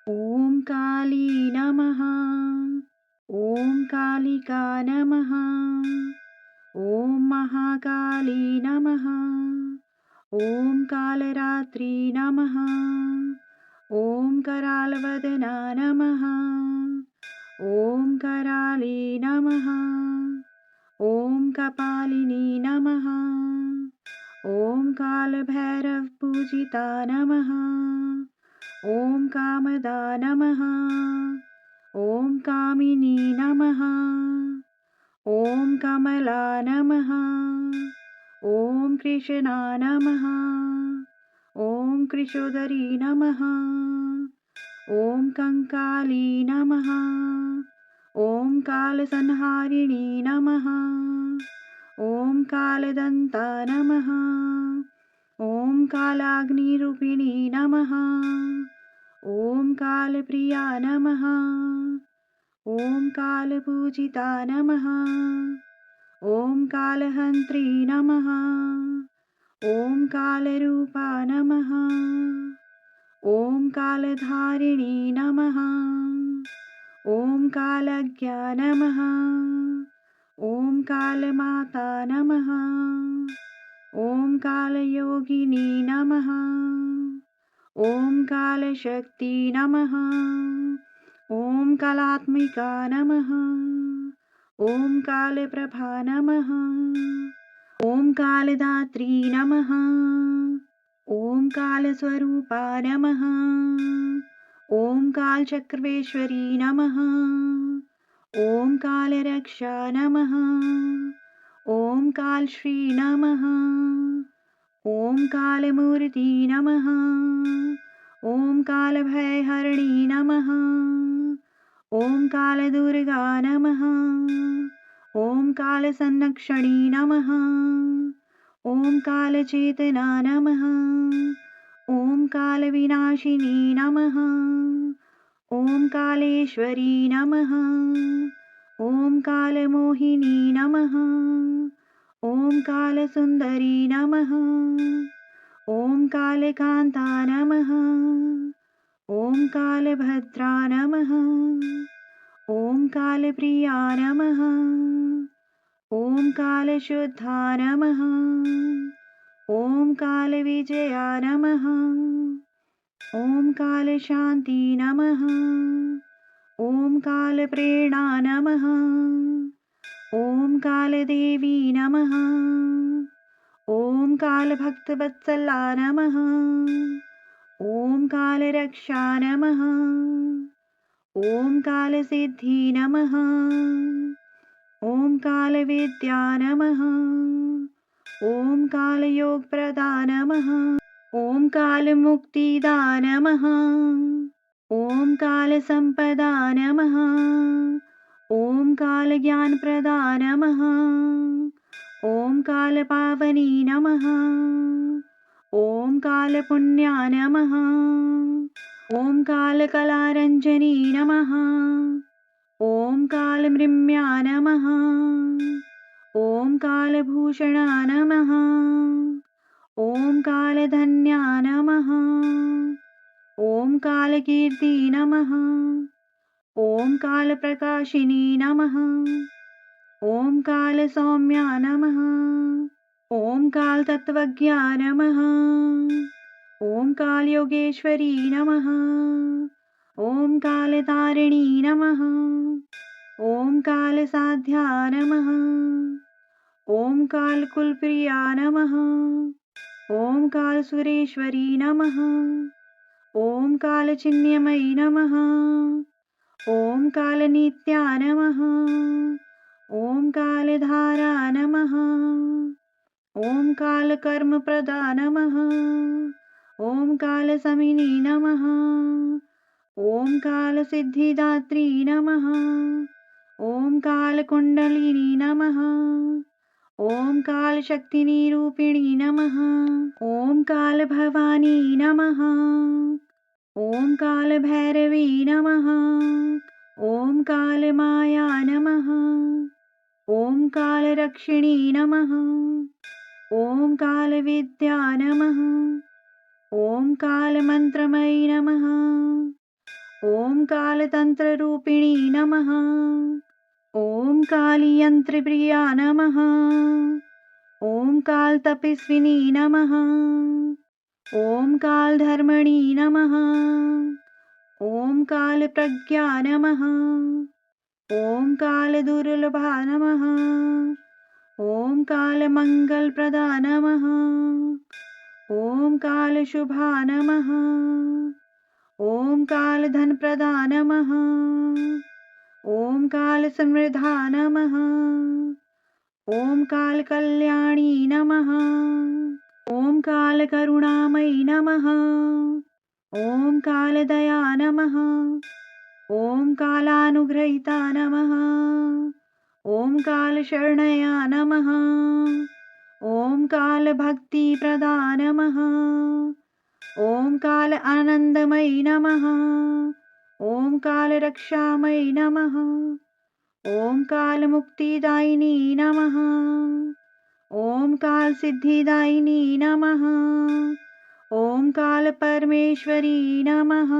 ॐ काली नमः। ॐ कालिका नमः। ॐ महाकाली नमः। ॐ कालरात्रि नमः। ॐ करालवदना नमः। ॐ कराली नमः। ॐ कपालिनी नमः। ॐ कालभैरवपूजिता नमः। ॐ कामदा नमः। ॐ कामिनी नमः। ॐ कमला नमः। ॐ कृष्णा नमः। ॐ कृशोदरी नमः। ॐ कंकाली नमः। ॐ कालसंहारिणी नमः। ॐ कालदन्ता नमः। ॐ कालाग्निरूपिणी नमः। ॐ कालप्रिया नमः। ॐ कालपूजिता नमः। ॐ कालहन्त्री नमः। ॐ कालरूपा नमः। ॐ कालधारिणी नमः। ॐ कालज्ञा नमः। ॐ कालमाता नमः। ॐ कालयोगिनी नमः। ॐ कालशक्ति नमः। ॐ कालात्मिका नमः। ॐ कालप्रभा नमः। ॐ कालदात्री नमः। ॐ कालस्वरूपा नमः। ॐ कालचक्रवेश्वरी नमः। ॐ कालरक्षा नमः। ॐ कालश्री नमः। ॐ कालमूर्ति नमः। ॐ कालभयहरिणी नमः। ॐ कालदुर्गा नमः। ॐ कालसंरक्षणी नमः। ॐ कालचेतना नमः। ॐ कालविनाशिनी नमः। ॐ कालेश्वरी नमः। ॐ कालमोहिनी नमः। ॐ कालसुन्दरी नमः। ॐ कालकान्ता नमः। ॐ कालभद्रा नमः। ॐ कालप्रिया नमः। ॐ कालशुद्धा नमः। ॐ कालविजया नमः। ॐ कालशान्ति नमः। ॐ कालप्रेरणा नमः। ॐ कालदेवी नमः। ॐ कालभक्तवत्सला नमः। ॐ कालरक्षा नमः। ॐ कालसिद्धि नमः। ॐ कालविद्या नमः। ॐ कालयोगप्रदा नमः। ॐ कालमुक्तिदा नमः। ॐ कालसम्पदा नमः। ॐ कालज्ञानप्रदा नमः। ॐ कालपावनी नमः। ॐ कालपुण्या नमः। ॐ कालकलारञ्जनी नमः। ॐ कालमृम्या नमः। ॐ कालभूषणा नमः। ॐ कालधन्या नमः। ॐ कालकीर्ति नमः। ॐ कालप्रकाशिनी नमः। ॐ कालसौम्या नमः। ॐ कालतत्त्वज्ञा नमः। ॐ कालयोगेश्वरी नमः। ॐ कालतारिणी नमः। ॐ कालसाध्या नमः। ॐ कालकुलप्रिया नमः। ॐ कालसुरेश्वरी नमः। ॐ कालचिन्मयी नमः। ॐ कालनित्या नमः। ॐ कालधारा नमः। ॐ कालकर्मप्रदा नमः। ॐ कालसमिनी नमः। ॐ कालसिद्धिदात्री नमः। ॐ कालकुण्डलिनी नमः। ॐ कालशक्तिनिरूपिणी नमः। ॐ कालभवानी नमः। ॐ कालभैरवी नमः। ॐ कालमाया नमः। ॐ कालरक्षिणी नमः। ॐ कालविद्या नमः। ॐ कालमन्त्रमयी नमः। ॐ कालतन्त्ररूपिणी नमः। ॐ कालीयन्त्रप्रिया नमः। ॐ कालतपस्विनी नमः। ॐ कालधर्मणि नमः। ॐ कालप्रज्ञा नमः। ॐ कालदुर्लभा नमः। ॐ कालमङ्गलप्रदा नमः। ॐ कालशुभा नमः। ॐ कालधनप्रदा नमः। ॐ कालसमृद्धा नमः। ॐ कालकल्याणी नमः। ॐ कालकरुणामयी नमः। ॐ कालदया नमः। ॐ कालानुग्रहिता नमः। ॐ कालशरणया नमः। ॐ कालभक्तिप्रदा नमः। ॐ काल आनन्दमयी नमः। ॐ कालरक्षामयी नमः। ॐ कालमुक्तिदायिनी नमः। ॐ कालसिद्धिदायिनी नमः। ॐ कालपरमेश्वरी नमः।